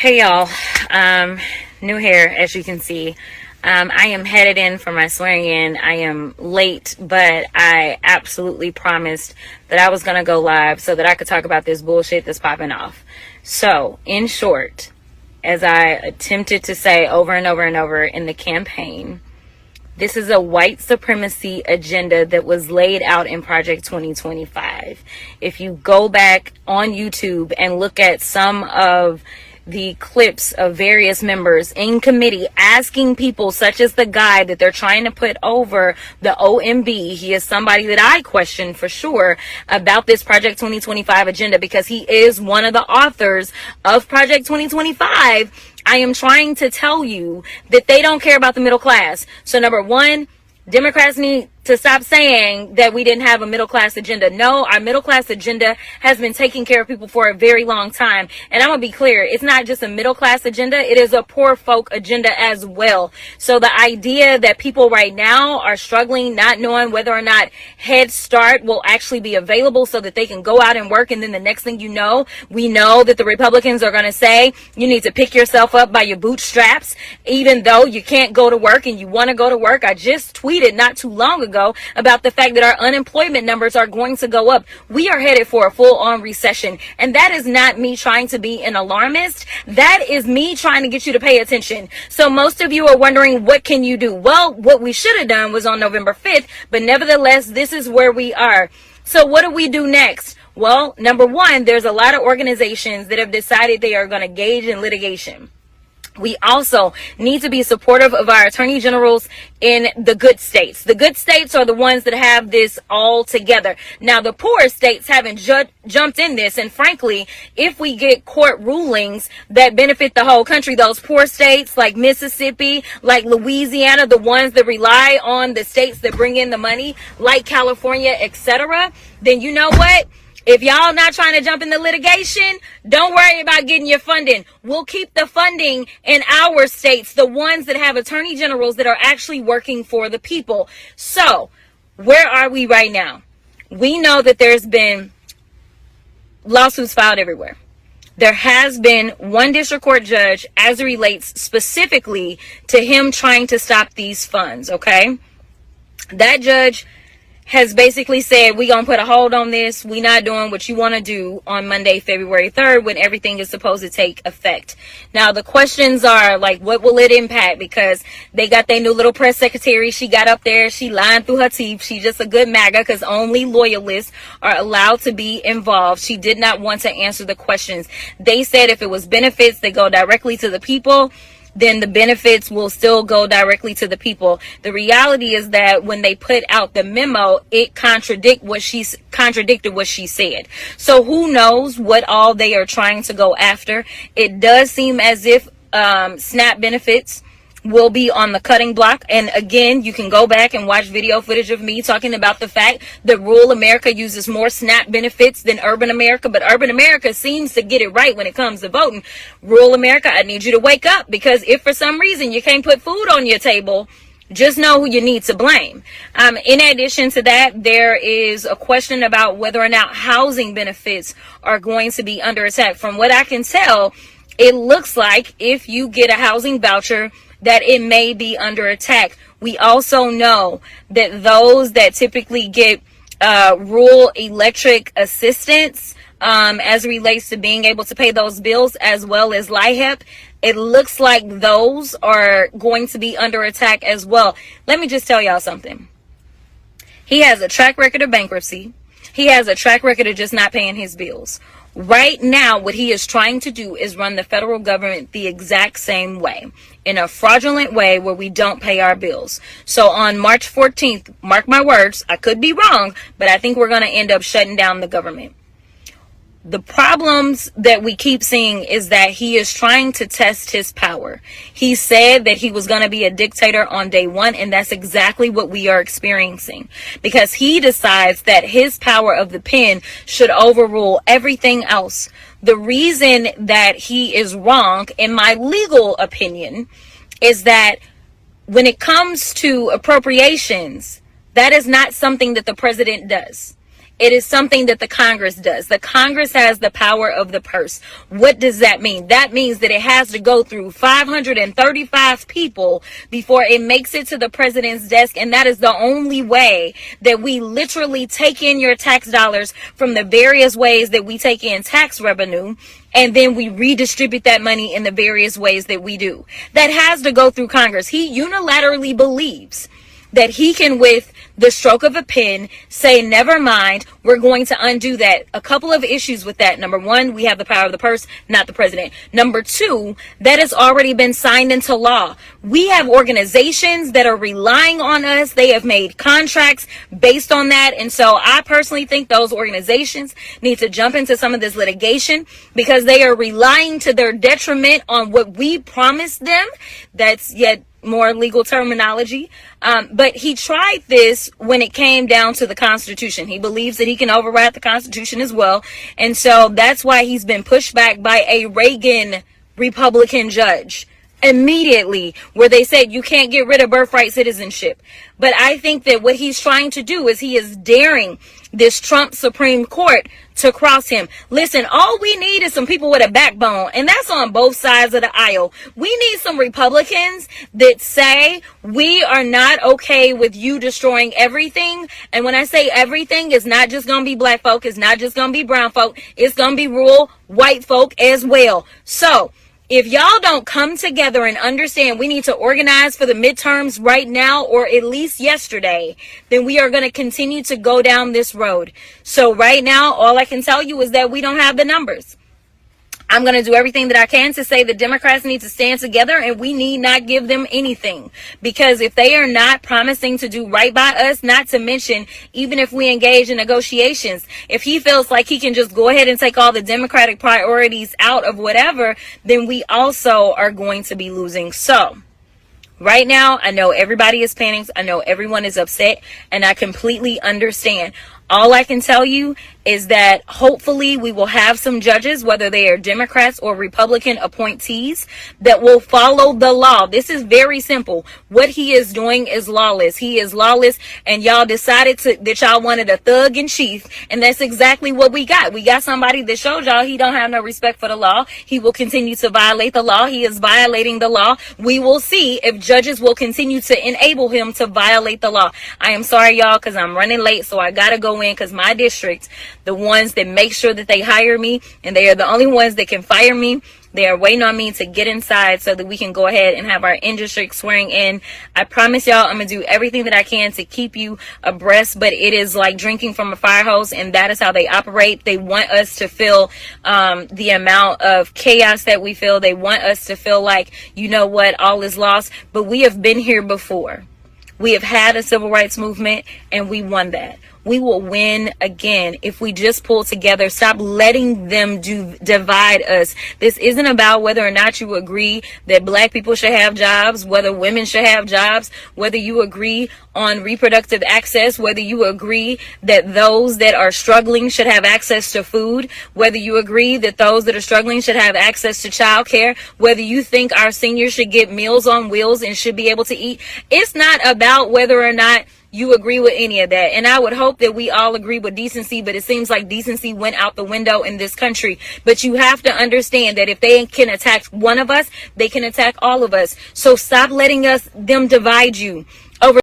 Hey y'all, new hair as you can see. I am headed in for my swearing in. I am late, but I absolutely promised that I was gonna go live so that I could talk about this bullshit that's popping off. So, in short, as I attempted to say over and over and over in the campaign, this is a white supremacy agenda that was laid out in Project 2025. If you go back on YouTube and look at some of the clips of various members in committee asking people, such as the guy that they're trying to put over the OMB, he is somebody that I question for sure about this Project 2025 agenda because he is one of the authors of Project 2025. I am trying to tell you that they don't care about the middle class. So number one, Democrats need to stop saying that we didn't have a middle class agenda. No, our middle class agenda has been taking care of people for a very long time. And I'm going to be clear, it's not just a middle class agenda, it is a poor folk agenda as well. So the idea that people right now are struggling, not knowing whether or not Head Start will actually be available so that they can go out and work, and then the next thing you know, we know that the Republicans are going to say you need to pick yourself up by your bootstraps, even though you can't go to work and you want to go to work. I just tweeted not too long ago about the fact that our unemployment numbers are going to go up. We are headed for a full-on recession, and that is not me trying to be an alarmist. That is me trying to get you to pay attention. So most of you are wondering, what can you do? Well, what we should have done was on November 5th, but nevertheless, this is where we are. So what do we do next? Well, number one, there's a lot of organizations that have decided they are going to engage in litigation. We also need to be supportive of our attorney generals in the good states. The good states are the ones that have this all together. Now, the poor states haven't jumped in this. And frankly, if we get court rulings that benefit the whole country, those poor states like Mississippi, like Louisiana, the ones that rely on the states that bring in the money, like California, etc., then you know what? If y'all not trying to jump in the litigation, don't worry about getting your funding. We'll keep the funding in our states, the ones that have attorney generals that are actually working for the people. So, where are we right now? We know that there's been lawsuits filed everywhere. There has been one district court judge as it relates specifically to him trying to stop these funds, okay? That judge has basically said, we're going to put a hold on this. We're not doing what you want to do on Monday, February 3rd, when everything is supposed to take effect. Now, the questions are like, what will it impact? Because they got their new little press secretary. She got up there. She lying through her teeth. She's just a good MAGA because only loyalists are allowed to be involved. She did not want to answer the questions. They said if it was benefits that go directly to the people, then the benefits will still go directly to the people. The reality is that when they put out the memo, it contradicted what she said. So who knows what all they are trying to go after. It does seem as if SNAP benefits will be on the cutting block. And again, you can go back and watch video footage of me talking about the fact that rural America uses more SNAP benefits than urban America, but urban America seems to get it right when it comes to voting. Rural America, I need you to wake up, because if for some reason you can't put food on your table, just know who you need to blame. In addition to that, there is a question about whether or not housing benefits are going to be under attack. From what I can tell, it looks like if you get a housing voucher, that it may be under attack. We also know that those that typically get rural electric assistance as it relates to being able to pay those bills, as well as LIHEAP, it looks like those are going to be under attack as well. Let me just tell y'all something. He has a track record of bankruptcy. He has a track record of just not paying his bills. Right now, what he is trying to do is run the federal government the exact same way, in a fraudulent way where we don't pay our bills. So on March 14th, mark my words, I could be wrong, but I think we're going to end up shutting down the government. The problems that we keep seeing is that he is trying to test his power. He said that he was going to be a dictator on day one, and that's exactly what we are experiencing, because he decides that his power of the pen should overrule everything else. The reason that he is wrong, in my legal opinion, is that when it comes to appropriations, that is not something that the president does. It is something that the Congress does. The Congress has the power of the purse. What does that mean? That means that it has to go through 535 people before it makes it to the president's desk. And that is the only way that we literally take in your tax dollars from the various ways that we take in tax revenue. And then we redistribute that money in the various ways that we do. That has to go through Congress. He unilaterally believes that he can, with the stroke of a pen, say, never mind, we're going to undo that. A couple of issues with that. Number one, we have the power of the purse, not the president. Number two, that has already been signed into law. We have organizations that are relying on us. They have made contracts based on that. And so I personally think those organizations need to jump into some of this litigation because they are relying to their detriment on what we promised them. That's yet more legal terminology. But he tried this when it came down to the Constitution. He believes that he can override the Constitution as well. And so that's why he's been pushed back by a Reagan Republican judge immediately, where they said you can't get rid of birthright citizenship. But I think that what he's trying to do is he is daring this Trump Supreme Court to cross him. Listen, all we need is some people with a backbone, and that's on both sides of the aisle. We need some Republicans that say we are not okay with you destroying everything. And when I say everything, it's not just going to be black folk, it's not just going to be brown folk, it's going to be rural white folk as well. So if y'all don't come together and understand we need to organize for the midterms right now, or at least yesterday, then we are going to continue to go down this road. So right now, all I can tell you is that we don't have the numbers. I'm going to do everything that I can to say the Democrats need to stand together, and we need not give them anything. Because if they are not promising to do right by us, not to mention, even if we engage in negotiations, if he feels like he can just go ahead and take all the Democratic priorities out of whatever, then we also are going to be losing. So right now, I know everybody is panicking. I know everyone is upset, and I completely understand. All I can tell you is that hopefully we will have some judges, whether they are Democrats or Republican appointees, that will follow the law. This is very simple. What he is doing is lawless. He is lawless, and y'all decided that y'all wanted a thug in chief, and that's exactly what we got. We got somebody that showed y'all he don't have no respect for the law. He will continue to violate the law. He is violating the law. We will see if judges will continue to enable him to violate the law. I am sorry, y'all, because I'm running late, so I gotta go in, because my district, the ones that make sure that they hire me, and they are the only ones that can fire me, they are waiting on me to get inside so that we can go ahead and have our in-district swearing in. I promise y'all I'm going to do everything that I can to keep you abreast, but it is like drinking from a fire hose, and that is how they operate. They want us to feel the amount of chaos that we feel. They want us to feel like, you know what, all is lost. But we have been here before. We have had a civil rights movement, and we won that. We will win again if we just pull together. Stop letting them divide us. This isn't about whether or not you agree that black people should have jobs, whether women should have jobs, whether you agree on reproductive access, whether you agree that those that are struggling should have access to food, whether you agree that those that are struggling should have access to childcare, whether you think our seniors should get Meals on Wheels and should be able to eat. It's not about whether or not you agree with any of that. And I would hope that we all agree with decency, but it seems like decency went out the window in this country. But you have to understand that if they can attack one of us, they can attack all of us. So stop letting them divide you over